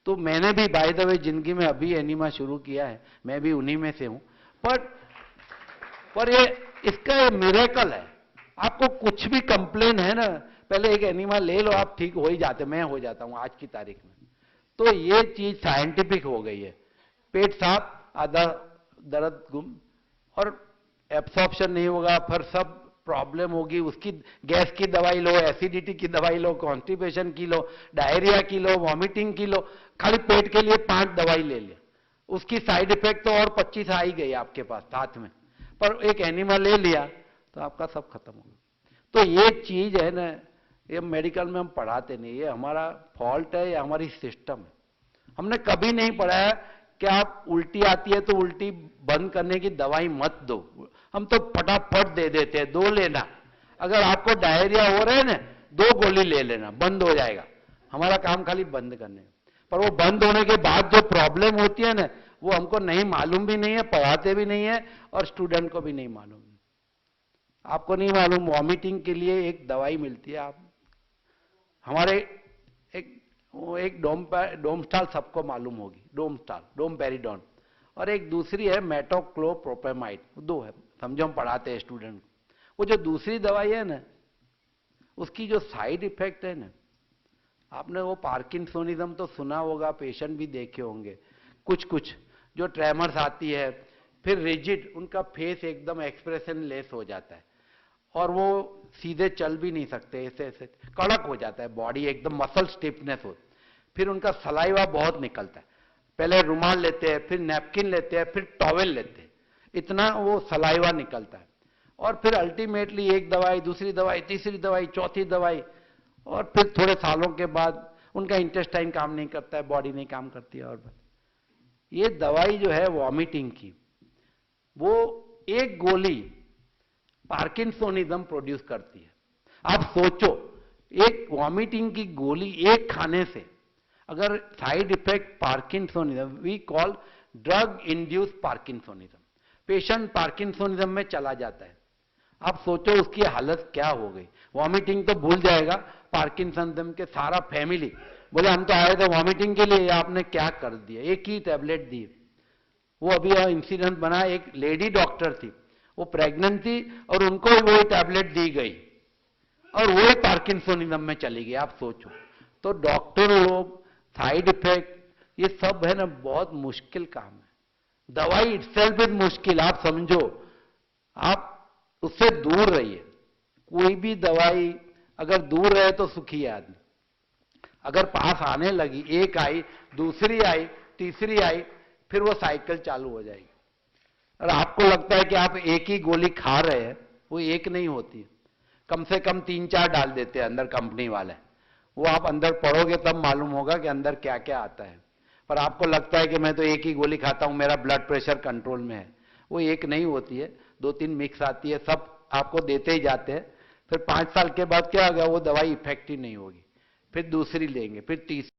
तो मैंने भी बाय द वे जिंदगी में अभी एनिमा शुरू किया है, मैं भी उन्हीं में से हूं। पर ये इसका ये मिरेकल है। आपको कुछ भी कंप्लेन है ना, पहले एक एनिमा ले लो, आप ठीक हो ही जाते, मैं हो जाता हूं आज की तारीख में। तो ये चीज साइंटिफिक हो गई है। पेट साफ, आधा दर्द गुम, और एब्सॉर्प्शन नहीं होगा, फिर सब प्रॉब्लम होगी। उसकी गैस की दवाई लो, एसिडिटी की दवाई लो, कॉन्स्टिपेशन की लो, डायरिया की लो, वॉमिटिंग की लो, खाली पेट के लिए 5 दवाई ले ले, उसकी साइड इफेक्ट तो और 25 आ ही गई आपके पास साथ में। पर एक एनिमा ले लिया तो आपका सब खत्म हो गया। तो ये चीज है ना, ये मेडिकल में हम पढ़ाते नहीं, ये हमारा फॉल्ट है, ये हमारी सिस्टम है। हमने कभी नहीं पढ़ा है कि आप उल्टी आती है तो उल्टी बंद करने की दवाई मत दो। हम तो फटाफट दे देते हैं, 2 लेना। अगर आपको डायरिया हो रहा है ना, 2 गोली ले लेना, बंद हो जाएगा। हमारा काम खाली बंद करने का। पर वो बंद होने के बाद जो प्रॉब्लम होती है ना, वो हमको नहीं मालूम भी नहीं है, पढ़ाते भी नहीं है, और स्टूडेंट को भी नहीं मालूम। आपको नहीं मालूम, वॉमिटिंग के लिए एक दवाई मिलती है। आप हमारे एक डोमस्टाल सबको मालूम होगी, डोमस्टाल, डोमपेरिडोन, और एक दूसरी है मेटोक्लोप्रोपेमाइड, 2 है, समझो हम पढ़ाते हैं स्टूडेंट को। वो जो दूसरी दवाई है ना, उसकी जो साइड इफेक्ट है ना, आपने वो पार्किंसोनिज्म तो सुना होगा, पेशेंट भी देखे होंगे, कुछ जो ट्रेमर्स आती है, फिर रिजिड, उनका फेस एकदम एक्सप्रेशन लेस हो जाता है, और वो सीधे चल भी नहीं सकते, ऐसे ऐसे कड़क हो जाता है बॉडी, एकदम मसल स्टिफनेस हो। फिर उनका सलाइवा बहुत निकलता है, पहले रुमाल लेते हैं, फिर नैपकिन लेते हैं, फिर टॉवेल लेते हैं, इतना वो सलाइवा निकलता है। और फिर अल्टीमेटली एक दवाई, दूसरी दवाई, तीसरी दवाई, चौथी दवाई, और फिर थोड़े सालों के बाद उनका इंटेस्टाइन काम नहीं करता है, बॉडी नहीं काम करती है। और ये दवाई जो है वॉमिटिंग की, वो एक गोली पार्किंसोनिज्म प्रोड्यूस करती है। आप सोचो, एक वॉमिटिंग की गोली एक खाने से अगर side effect parkinsonism, we call drug induced parkinsonism, patient parkinsonism में चला जाता है। आप सोचो उसकी हालत क्या हो गई। वॉमिटिंग तो भूल जाएगा, पार्किंसोनिज्म के सारा फैमिली बोले हम तो आए थे वॉमिटिंग के लिए, आपने क्या कर दिया, एक ही टैबलेट दी। वो अभी इंसिडेंट बना, एक लेडी डॉक्टर थी, वो प्रेग्नेंट थी, और उनको वो टैबलेट दी गई, और वो पार्किंसोनिज्म में चली गई। आप सोचो, तो डॉक्टर लोग, साइड इफेक्ट, ये सब है ना, बहुत मुश्किल काम है। दवाई इटसेल्फ इज मुश्किल, आप समझो, आप उससे दूर रहिए। कोई भी दवाई अगर दूर रहे तो सुखी है आदमी। अगर पास आने लगी, एक आई, दूसरी आई, तीसरी आई, फिर वो साइकिल चालू हो जाएगी। और आपको लगता है कि आप एक ही गोली खा रहे हैं, वो एक नहीं होती है, कम से कम 3-4 डाल देते हैं अंदर कंपनी वाले। वो आप अंदर पढ़ोगे तब मालूम होगा कि अंदर क्या क्या आता है। पर आपको लगता है कि मैं तो एक ही गोली खाता हूं, मेरा ब्लड प्रेशर कंट्रोल में है। वो एक नहीं होती है, 2-3 मिक्स आती है, सब आपको देते ही जाते हैं। फिर 5 साल के बाद क्या होगा, वो दवाई इफेक्टिव नहीं होगी, फिर दूसरी लेंगे, फिर तीसरी।